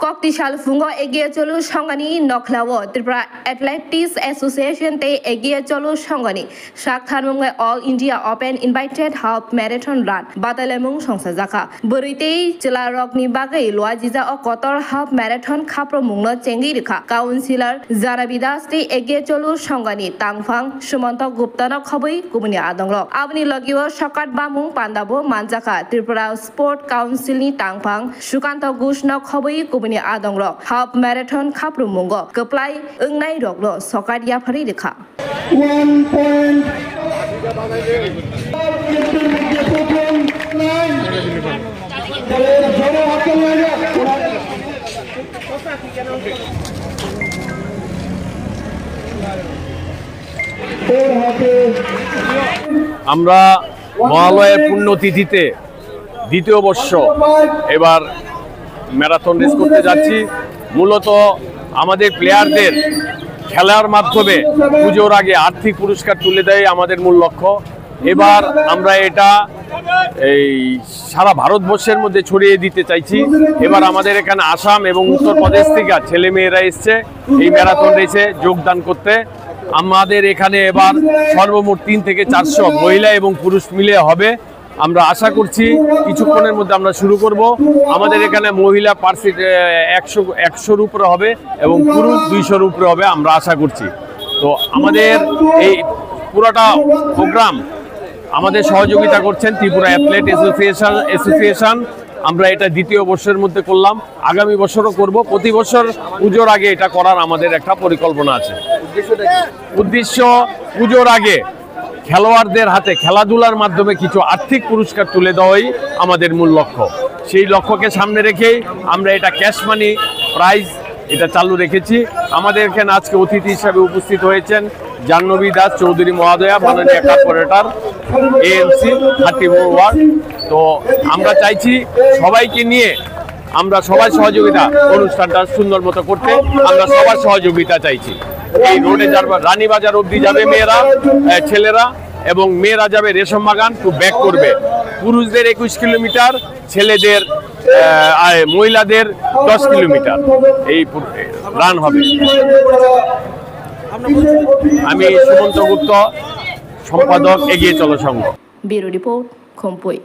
Koktisal Fungo Egia Cholu Shongani Noklawo, Tripura Athletics Association Te Egia Cholu Shongani, Shakthanmunga All India Open Invited Half Marathon Run, Batalemung Songsazaka, Burite, Chila Rockni Bagai, Luajiza or Kotor Half Marathon Kapro Mungno Chengirika, Councillor Zarabidas Te Egia Cholu Shongani, Tangfang, Shumanto Guptana Kobui, Gumunia Adonglo, Avni Logiwo, Shakat Bamung Pandabo, Manzaka, Tripura Sport Council Ni Tangfang, Shukanto Gushna Kobui, Gumunia Adonglo, Half Marathon Kapro Mungo, Goplai, Ungnai Roglo, Sokadia Paridika. 1 point. আমরা মহালয়ের পুণ্যতিথিতে দ্বিতীয় বর্ষ এবার marathon race করতে যাচ্ছি। মূলত আমাদের প্লেয়ারদের খেলার মাধ্যমে পুজোর আগে আর্থিক পুরস্কার তুলে দেয় আমাদের মূল লক্ষ্য। এবার আমরা এটা এই সারা ভারতবর্ষের মধ্যে ছড়িয়ে দিতে চাইছি। এবার আমাদের এখানে আসাম এবং উত্তরপ্রদেশ থেকে ছেলেমেয়েরা এসছে এই ম্যারাথন রেসে যোগদান করতে। আমাদের এখানে এবার সর্বমোট 3 থেকে 400 মহিলা এবং পুরুষ মিলে হবে। আমরা আশা করছি কিছুক্ষণের মধ্যে আমরা শুরু করব। আমাদের এখানে মহিলা পার্সেন্ট 100-র উপরে হবে এবং পুরুষ 200-র উপরে হবে আমরা আশা করছি। তো আমাদের এই পুরোটা প্রোগ্রাম আমাদের সহযোগিতা করছেন ত্রিপুরা অ্যাথলেট অ্যাসোসিয়েশন। আমরা এটা দ্বিতীয় বর্ষের মধ্যে করলাম, আগামী বছরও করব। প্রতি বছর পুজোর আগে এটা করার আমাদের একটা পরিকল্পনা আছে। উদ্দেশ্য পুজোর আগে খেলোয়াড়দের হাতে খেলাধুলার মাধ্যমে কিছু আর্থিক পুরস্কার তুলে দেওয়াই আমাদের মূল লক্ষ্য। সেই লক্ষ্যকে সামনে রেখেই আমরা এটা ক্যাশ মানি প্রাইজ এটা চালু রেখেছি। আমাদের এখানে আজকে অতিথি হিসাবে উপস্থিত হয়েছেন জাহ্নবী দাস চৌধুরী মহোদয়া, মাননীয় কর্পোরেটর এএমসি 34 ওয়ার্ড। তো আমরা চাইছি সবাইকে নিয়ে আমরা সবাই সহযোগিতা অনুষ্ঠানটা সুন্দর মতো করতে আমরা সবার সহযোগিতা চাইছি। এই রোডে রানীবাজার অবধি যাবে ছেলেরা এবং মেয়েরা যাবে রেশম বাগান টু ব্যাক করবে। পুরুষদের 21 কিলোমিটার, ছেলেদের মহিলাদের 10 কিলোমিটার এই রান হবে। আমি সুমন্ত গুপ্ত, সম্পাদক এগিয়ে চলো সংঘ। Bureau report, খোমপুই।